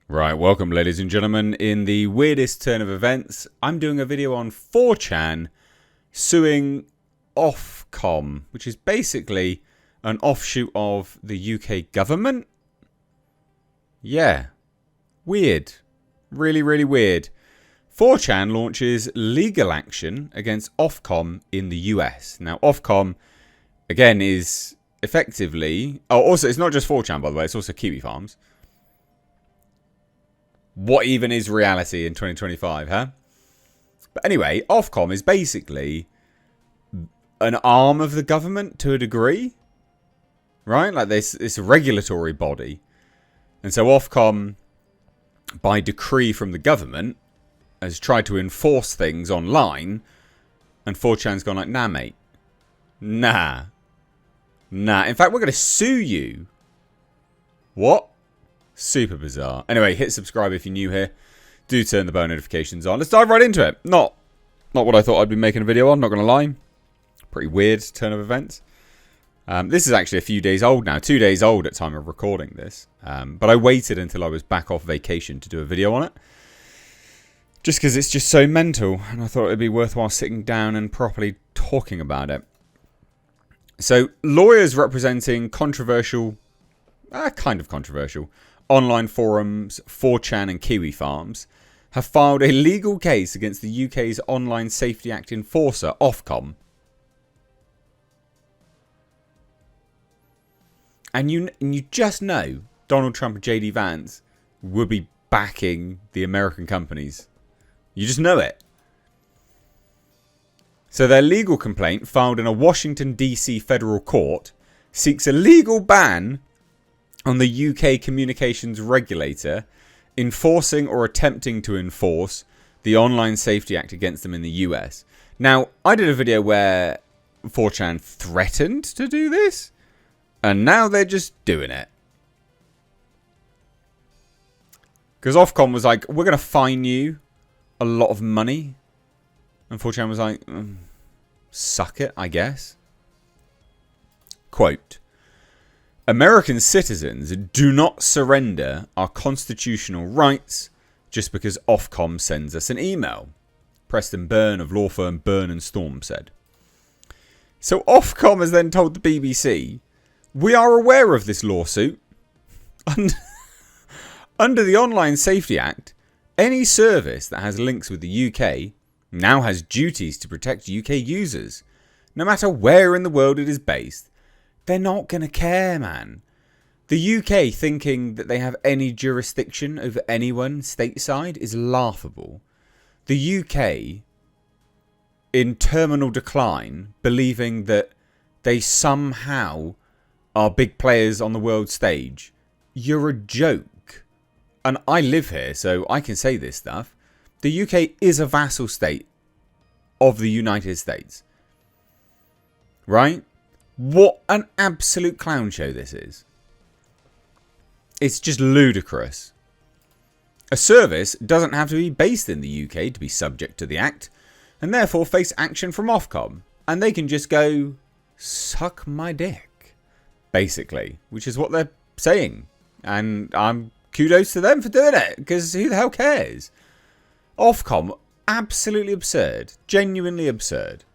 Right, welcome ladies and gentlemen. In the weirdest turn of events, I'm doing a video on 4Chan suing Ofcom, which is basically an offshoot of the UK government. Yeah, weird. Really, really weird. 4Chan launches legal action against Ofcom in the US. Now, Ofcom, again, is effectively... Oh, also, it's not just 4Chan, by the way. It's also Kiwi Farms. What even is reality in 2025, huh? But anyway, Ofcom is basically an arm of the government to a degree. Right? Like it's a regulatory body. And so Ofcom, by decree from the government, has tried to enforce things online. And 4Chan's gone like, nah, mate. Nah. In fact, we're going to sue you. What? Super bizarre. Anyway, hit subscribe if you're new here. Do turn the bell notifications on. Let's dive right into it. Not what I thought I'd be making a video on, not going to lie. Pretty weird turn of events. This is actually a few days old now. 2 days old at time of recording this. But I waited until I was back off vacation to do a video on it. Just because it's just so mental. And I thought it'd be worthwhile sitting down and properly talking about it. So, lawyers representing controversial, kind of controversial, online forums 4Chan and Kiwi Farms have filed a legal case against the UK's Online Safety Act enforcer, Ofcom. And you just know Donald Trump and JD Vance will be backing the American companies. You just know it. So their legal complaint, filed in a Washington, D.C. federal court, seeks a legal ban on the UK communications regulator enforcing or attempting to enforce the Online Safety Act against them in the US. Now, I did a video where 4Chan threatened to do this, and now they're just doing it. Because Ofcom was like, we're going to fine you a lot of money. And 4Chan was like, suck it, I guess. Quote, American citizens do not surrender our constitutional rights just because Ofcom sends us an email. Preston Byrne of law firm Byrne and Storm said. So Ofcom has then told the BBC, we are aware of this lawsuit. Under the Online Safety Act, any service that has links with the UK now has duties to protect UK users, no matter where in the world it is based. They're not going to care, man. The UK thinking that they have any jurisdiction over anyone stateside is laughable. The UK in terminal decline, believing that they somehow are big players on the world stage. You're a joke. And I live here, so I can say this stuff. The UK is a vassal state of the United States. Right? What an absolute clown show this is. It's just ludicrous. A service doesn't have to be based in the UK to be subject to the Act, and therefore face action from Ofcom. And they can just go, suck my dick, basically, which is what they're saying. And kudos to them for doing it, because who the hell cares? Ofcom, absolutely absurd. Genuinely absurd.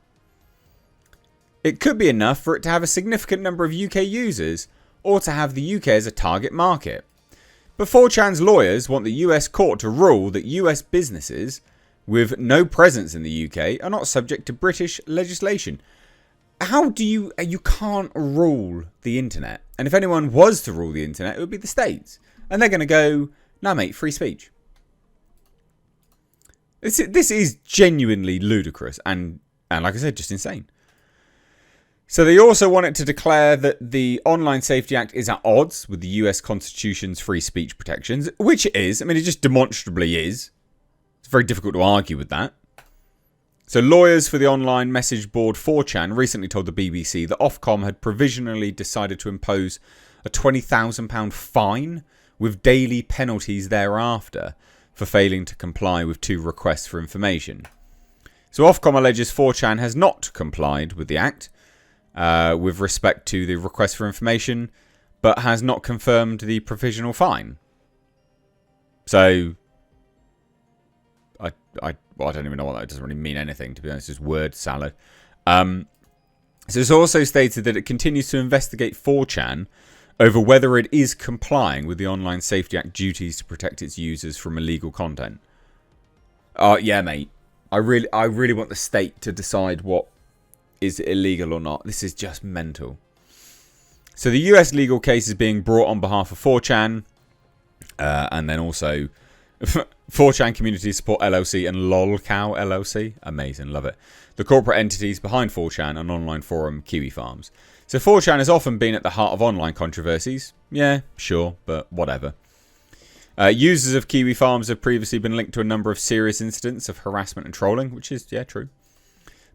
It could be enough for it to have a significant number of UK users, or to have the UK as a target market. But 4Chan's lawyers want the US court to rule that US businesses with no presence in the UK are not subject to British legislation. How do you can't rule the internet. And if anyone was to rule the internet, it would be the States. And they're going to go, nah mate, free speech. This is genuinely ludicrous and like I said, just insane. So they also wanted to declare that the Online Safety Act is at odds with the US Constitution's free speech protections, which it is. I mean, it just demonstrably is. It's very difficult to argue with that. So lawyers for the online message board 4Chan recently told the BBC that Ofcom had provisionally decided to impose a £20,000 fine with daily penalties thereafter for failing to comply with 2 requests for information. So Ofcom alleges 4Chan has not complied with the Act, with respect to the request for information, but has not confirmed the provisional fine. So, well, I don't even know what that doesn't really mean anything, to be honest. It's just word salad. So it's also stated that it continues to investigate 4chan over whether it is complying with the Online Safety Act duties to protect its users from illegal content. Yeah, mate. I really want the state to decide what is illegal or not. This is just mental. So the US legal case is being brought on behalf of 4chan, and then also 4chan Community Support LLC and LolCow LLC. Amazing, love it. The corporate entities behind 4chan and online forum Kiwi Farms. So 4chan has often been at the heart of online controversies. Yeah, sure, but whatever. Users of Kiwi Farms have previously been linked to a number of serious incidents of harassment and trolling, which is, yeah, true.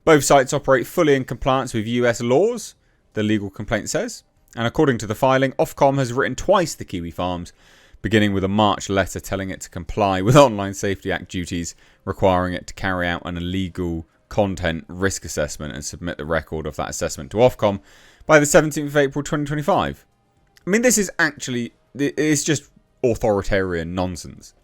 Both sites operate fully in compliance with US laws, the legal complaint says. And according to the filing, Ofcom has written twice to Kiwi Farms, beginning with a March letter telling it to comply with Online Safety Act duties, requiring it to carry out an illegal content risk assessment and submit the record of that assessment to Ofcom by the 17th of April 2025. I mean, this is actually, it's just authoritarian nonsense.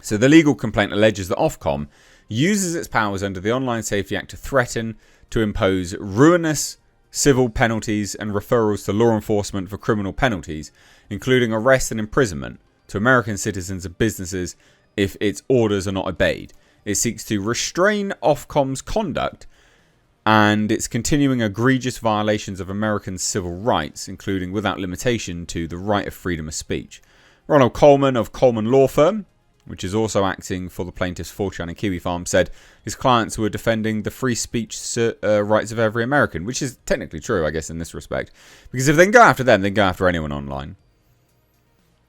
So the legal complaint alleges that Ofcom uses its powers under the Online Safety Act to threaten to impose ruinous civil penalties and referrals to law enforcement for criminal penalties, including arrest and imprisonment, to American citizens and businesses if its orders are not obeyed. It seeks to restrain Ofcom's conduct and its continuing egregious violations of American civil rights, including without limitation to the right of freedom of speech. Ronald Coleman of Coleman Law Firm, which is also acting for the plaintiffs 4chan and Kiwi Farm, said his clients were defending the free speech rights of every American, which is technically true, I guess, in this respect. Because if they can go after them, they can go after anyone online.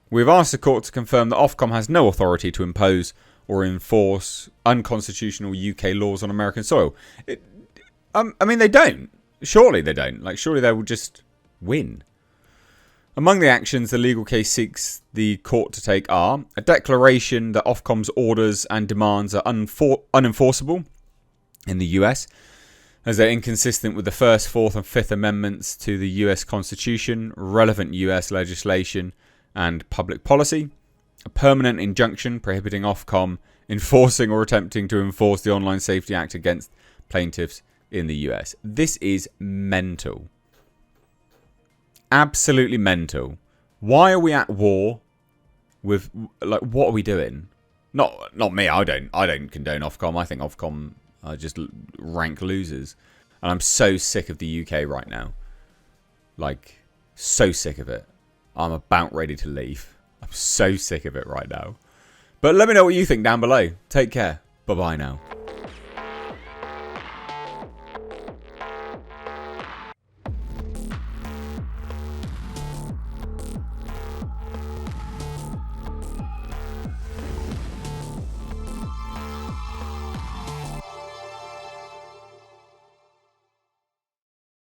We've asked the court to confirm that Ofcom has no authority to impose or enforce unconstitutional UK laws on American soil. I mean, they don't. Surely they don't. Like, surely they will just win. Among the actions the legal case seeks the court to take are a declaration that Ofcom's orders and demands are unenforceable in the US, as they're inconsistent with the First, Fourth and Fifth Amendments to the US Constitution, relevant US legislation and public policy, a permanent injunction prohibiting Ofcom enforcing or attempting to enforce the Online Safety Act against plaintiffs in the US. This is mental. Absolutely mental. Why are we at war with, like, what are we doing? Not me. I don't condone Ofcom. I think Ofcom are just rank losers. And I'm so sick of the UK right now. Like, so sick of it. I'm about ready to leave. I'm so sick of it right now. But let me know what you think down below. Take care. Bye-bye now.